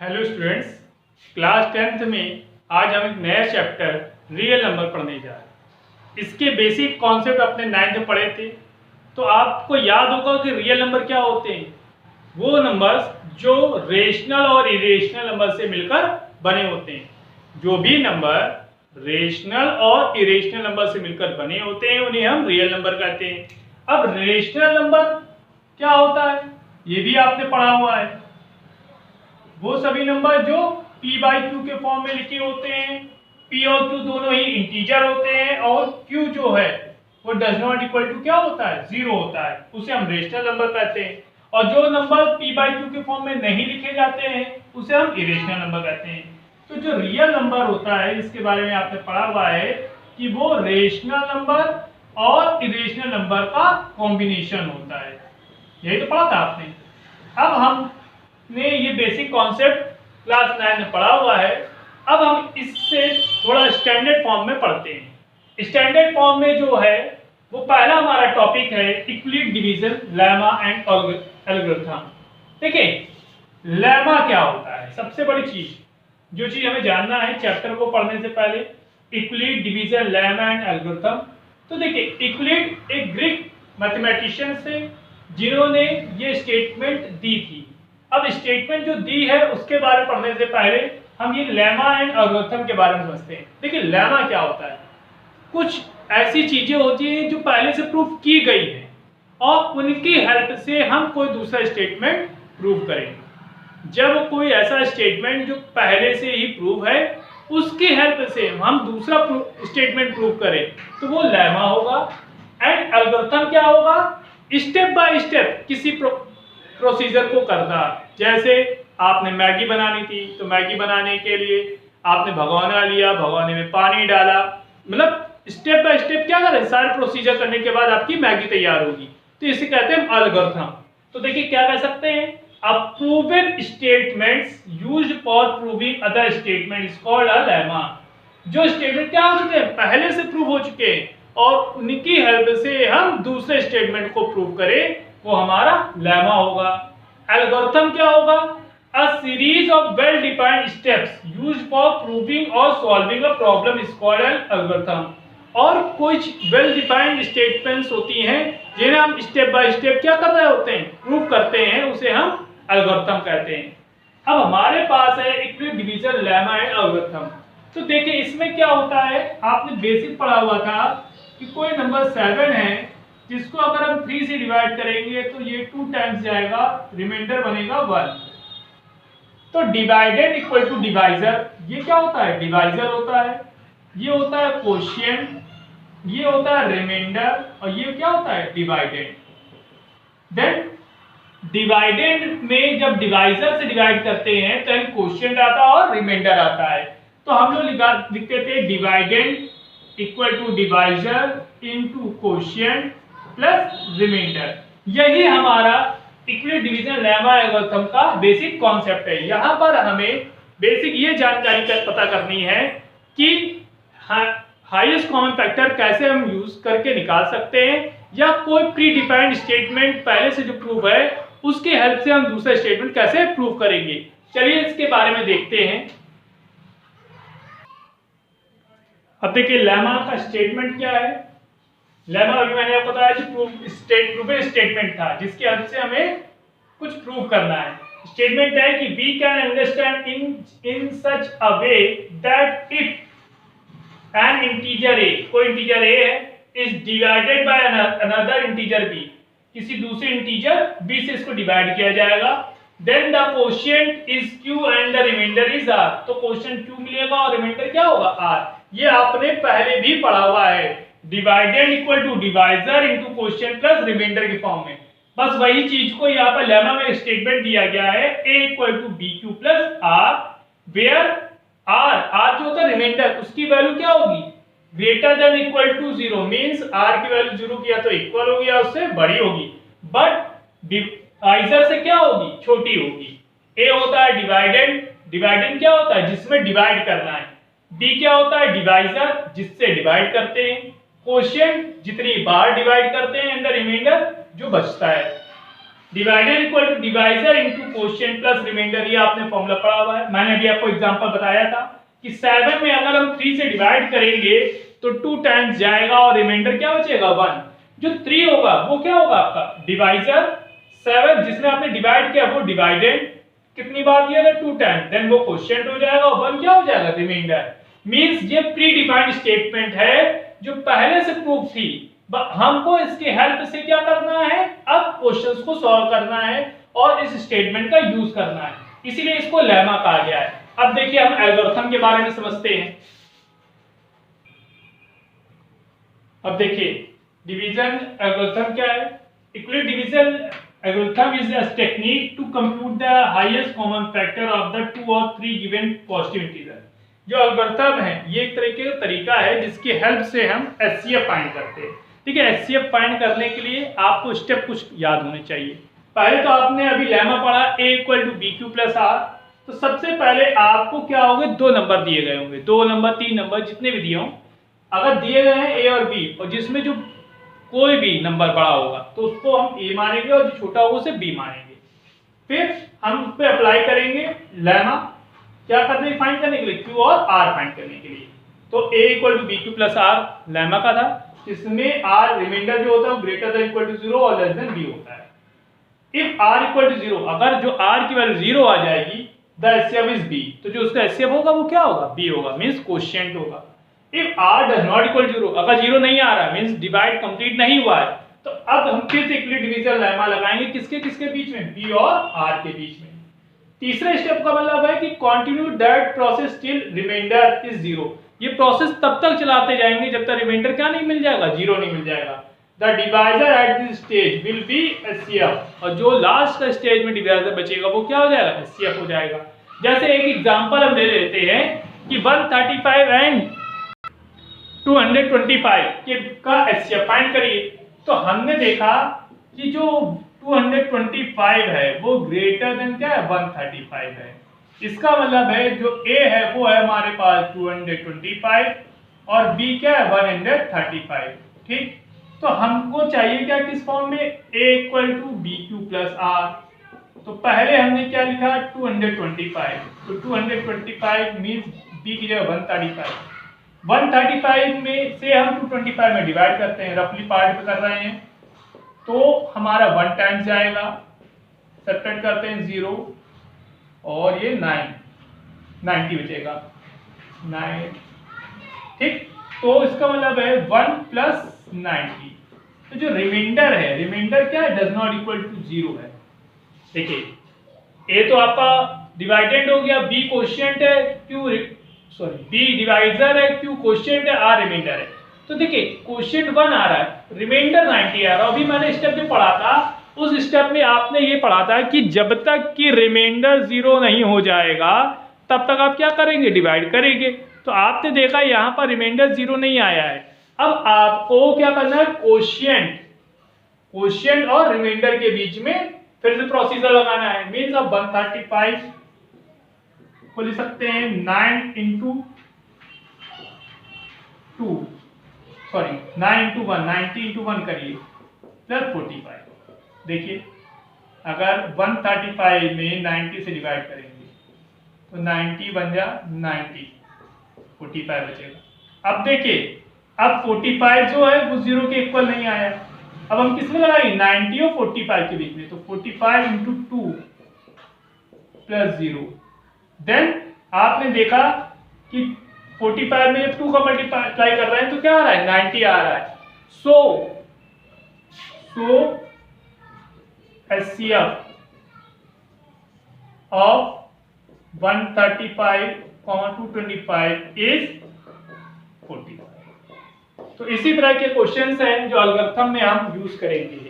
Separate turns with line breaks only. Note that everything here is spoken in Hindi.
हेलो स्टूडेंट्स, क्लास 10th में आज हम एक नया चैप्टर रियल नंबर पढ़ने जा रहे हैं। इसके बेसिक कॉन्सेप्ट अपने 9th में पढ़े थे, तो आपको याद होगा कि रियल नंबर क्या होते हैं। वो नंबर्स जो रेशनल और इरेशनल नंबर से मिलकर बने होते हैं। जो भी नंबर रेशनल और इरेशनल नंबर से मिलकर बने होते हैं उन्हें हम रियल नंबर कहते हैं। अब रेशनल नंबर क्या होता है ये भी आपने पढ़ा हुआ है। वो सभी नंबर जो p/q के फॉर्म में लिखे होते हैं। p और q दोनों ही इंटीजर होते हैं और q जो है वो डज नॉट इक्वल टू क्या होता है, 0 होता है। उसे हम रेशनल नंबर कहते हैं। और जो नंबर p/q के फॉर्म में नहीं लिखे जाते हैं उसे हम इरेशनल नंबर कहते हैं। तो जो रियल नंबर होता है इसके बारे में आपने पढ़ा हुआ है कि वो रेशनल नंबर और इरेशनल नंबर का कॉम्बिनेशन होता है। यही तो पढ़ा था आपने। अब हमने ये बेसिक कॉन्सेप्ट क्लास 9 में पढ़ा हुआ है। अब हम इससे थोड़ा स्टैंडर्ड फॉर्म में पढ़ते हैं। स्टैंडर्ड फॉर्म में जो है वो पहला हमारा टॉपिक है Euclid division, lemma and algorithm. देखिए लेमा क्या होता है, सबसे बड़ी चीज जो चीज हमें जानना है चैप्टर को पढ़ने से पहले, Euclid division, lemma and algorithm. तो देखिए यूक्लिड एक ग्रीक मैथमेटिशियन से जिन्होंने ये स्टेटमेंट दी थी। अब स्टेटमेंट जो दी है उसके बारे में पढ़ने से पहले हम ये लेमा एंड एल्गोरिथम के बारे में समझते हैं। देखिए लेमा क्या होता है, कुछ ऐसी चीजें होती हैं जो पहले से प्रूफ की गई है और उनकी हेल्प से हम कोई दूसरा स्टेटमेंट प्रूव करेंगे। जब कोई ऐसा स्टेटमेंट जो पहले से ही प्रूव है उसकी हेल्प से हम दूसरा स्टेटमेंट प्रूव करें तो वो लेमा होगा। एंड एल्गोरिथम क्या होगा, स्टेप बाय स्टेप किसी प्रोसीजर को करना। जैसे आपने मैगी बनानी थी तो मैगी बनाने के लिए आपने भगोना लिया, भगोने में पानी डाला, मतलब स्टेप बाय स्टेप क्या करें, सारे प्रोसीजर करने के बाद आपकी मैगी तैयार होगी। तो इसे कहते हैं एल्गोरिथम। तो देखिए क्या कह सकते हैं, a proven statements used for proving other statement is called a lemma। जो स्टेटमेंट क्या हो चुके हैं, पहले से प्रूव हो चुके हैं और उनकी हेल्प से हम दूसरे स्टेटमेंट को प्रूव करें वो हमारा लेमा होगा। एल्गोरिथम क्या होगा, a series of well defined steps used for proving or solving a problem is called an algorithm। और कुछ वेल डिफाइंड स्टेटमेंट्स होती हैं जिन्हें हम स्टेप बाय स्टेप क्या कर रहे होते हैं, प्रूव करते हैं, उसे हम एल्गोरिथम कहते हैं। अब हमारे पास है Euclid division, lemma and algorithm. तो देखिए इसमें क्या होता है, आपने बेसिक पढ़ा हुआ था कि कोई नंबर 7 है जिसको अगर हम 3 से डिवाइड करेंगे तो ये 2 टाइम्स जाएगा, रिमाइंडर बनेगा 1। तो डिवाइडेड इक्वल टू डिवाइजर, ये क्या होता है, डिवाइजर होता है। ये होता है कोशिएंट, ये होता है रिमाइंडर और ये क्या होता है, डिवाइडेड। देन डिवाइडेड में जब डिवाइजर से डिवाइड करते हैं तो कोशिएंट आता है और रिमाइंडर आता है। तो हम लोग लिखते थे divided equal to divisor into quotient plus remainder. यही हमारा यूक्लिड डिवीजन, लेमा एल्गोरिथम का बेसिक कॉन्सेप्ट है। यहाँ पर हमें बेसिक ये जानकारी पता करनी है कि हाईएस्ट कॉमन फैक्टर कैसे हम यूज करके निकाल सकते हैं, या कोई प्री डिफाइंड स्टेटमेंट पहले से जो प्रूफ है उसके हेल्प से हम दूसरा स्टेटमेंट कैसे प्रूव करेंगे। चलिए इसके बारे में देखते हैं। अब देखिए लेमा का स्टेटमेंट क्या है। लेमा अभी मैंने आपको बताया कि प्रूफ स्टेटमेंट था जिसकी हेल्प से हमें कुछ प्रूव करना है। स्टेटमेंट है कि we can understand in such a way that if an integer A, कोई इंटीजर ए है, is divided by another integer B, किसी दूसरे इंटीजर बी से इसको डिवाइड किया जाएगा, then the quotient is q and the remainder is r। तो कोशिएंट q मिलेगा और रिमाइंडर क्या होगा, r। ये आपने पहले भी पढ़ा हुआ है, divided equal to divisor into quotient plus remainder के फॉर्म में। बस वही चीज को यहाँ पर लेमा में स्टेटमेंट दिया गया है, a equal to bq plus r, where r जो होता है रिमाइंडर, उसकी वैल्यू क्या होगी, greater than equal to 0, means r की वैल्यू 0 किया तो इक्वल होगी या उससे बड़ी होगी, बट डिवाइजर से क्या होगी, छोटी होगी। a होता है डिवाइडेंड, डिवाइडेंड क्या होता है, जिसमें डिवाइड करना है। d क्या होता है, डिवाइजर, जिससे डिवाइड करते हैं। कोशिएंट, जितनी बार डिवाइड करते हैं, एंड द रिमाइंडर, जो बचता है। Divider equal to divisor into quotient plus remainder, ये आपने फॉर्मूला पढ़ा हुआ है। मैंने अभी आपको एग्जांपल बताया था कि 7 में अगर हम 3 से डिवाइड करेंगे तो 2 टाइम्स जाएगा और रिमाइंडर क्या बचेगा 1। जो 3 होगा वो क्या होगा आपका डिवाइजर, 7 जिसमें आपने डिवाइड किया वो डिवाइडेड, कितनी बार दिया था 2 टाइम्स, देन वो क्वोशिएंट हो जाएगा और 1 क्या हो जाएगा रिमाइंडर। मींस ये प्री डिफाइंड स्टेटमेंट है जो पहले से प्रूफ थी, हमको इसके हेल्प से क्या करना है, अब क्वेश्चंस को सॉल्व करना है और इस स्टेटमेंट का यूज करना है, इसीलिए इसको लेमा कहा गया है। अब देखिए हम एल्गोरिथम के बारे में समझते हैं। अब देखिए डिवीजन एल्गोरिथम क्या है। Equality division algorithm is a technique to compute the highest common factor of the 2 और 3 गिवन पॉजिटिव इंटीजर। जो एल्गोरिथम है ये एक तरीके का तरीका है जिसकी हेल्प से हम एचसीएफ फाइंड करते हैं। ठीक है, एचसीएफ फाइंड करने के लिए आपको स्टेप कुछ याद होने चाहिए। पहले तो आपने अभी लेमा पढ़ा a equal to B Q plus are, तो सबसे पहले आपको क्या होंगे, 2 नंबर दिए गए होंगे, 2 नंबर 3 नंबर जितने भी दिए हों, अगर दिए गए हैं a और b और जिसमें जो कोई भी नंबर बड़ा होगा तो उसको हम a मानेंगे और जो छोटा होगा उसे b मानेंगे। फिर हम उस पर अप्लाई करेंगे लेमा, क्या करने फाइंड करने के लिए, q और r फाइंड करने के लिए। तो a equal to B Q plus r lemma का था, इसमें r रिमाइंडर जो होता है वो ग्रेटर देन इक्वल टू 0 और लेस देन b होता है। इफ r इक्वल टू 0, अगर जो r की वैल्यू 0 आ जाएगी, द एचसीएफ इज b, तो जो उसका एचसीएफ होगा वो क्या होगा, b होगा, मींस क्वोशिएंट होगा। If r does not equal to 0, अगर 0 नहीं आ रहा है मींस डिवाइड कंप्लीट नहीं हुआ है, तो अब हम फिर से इक्वलिटी डिवीजन लेमा लगाएंगे, किसके किसके बीच में, b और r के बीच में। तीसरे स्टेप का मतलब है कि continue that process till remainder is 0। ये प्रोसेस तब तक चलाते जाएंगे जब तक रिमाइंडर क्या नहीं मिल जाएगा, 0 नहीं मिल जाएगा। The divisor at this stage will be HCF, और जो लास्ट का स्टेज में डिवाइजर बचेगा वो क्या हो जाएगा, एचसीएफ हो जाएगा। जैसे एक एग्जांपल हम ले लेते हैं कि 135 एंड 225 के का एचसीएफ फाइंड करिए। तो हमने देखा कि जो 225 है वो ग्रेटर देन क्या है, 135 है। इसका मतलब है जो a है वो है हमारे पास 225 और b क्या है 135। ठीक, तो हमको चाहिए क्या, किस फॉर्म में, a equal to B Q plus are. तो पहले हमने क्या लिखा 225, तो 225 मीन्स b की जगह 135। 135 में से हम 225 में डिवाइड करते हैं, रफली पार्ट पे कर रहे हैं, तो हमारा 1 टाइम्स जाएगा, सब्ट्रैक्ट करते हैं 0 और ये 90 बचेगा 9। ठीक, तो इसका मतलब है 1 प्लस 90। तो जो रिमाइंडर है, रिमाइंडर क्या है, डज नॉट इक्वल टू 0 है। देखिए a तो आपका डिवाइडेड हो गया, b क्वोशिएंट है, b डिवाइजर है, q क्वोशिएंट है, r रिमाइंडर है। तो देखिए क्वोशिएंट 1 आ रहा है, रिमाइंडर 90 आ रहा है। अभी मैंने स्टेप में पढ़ा था, उस स्टेप में आपने ये पढ़ा था कि जब तक कि रिमाइंडर 0 नहीं हो जाएगा तब तक आप क्या करेंगे, डिवाइड करेंगे। तो आपने देखा यहाँ पर रिमाइंडर 0 नहीं आया है। अब आपको क्या करना है, क्वोशिएंट और रिमाइंडर के बीच में फिर से प्रोसीजर लगाना है। मींस अब 135 को लिख सकते हैं 9 इंटू 2, सॉरी 9 इंटू 1, 90 इंटू 1 करिए प्लस 45। देखिए अगर 135 में 90 से डिवाइड करेंगे तो 90 बन जा 90, 45 बचेगा। अब देखिए अब 45 जो है वो 0 के इक्वल नहीं आया, अब हम किस में लगाएंगे, 90 और 45 के बीच में, तो 45 इंटू 2 प्लस 0। देन आपने देखा कि 45 में जब 2 का मल्टीप्लाई कर रहे हैं तो क्या आ रहा है, 90 आ रहा है। सो HCF of 135, 225 is 45। तो इसी तरह के क्वेश्चंस हैं जो एल्गोरिथम में हम यूज करेंगे।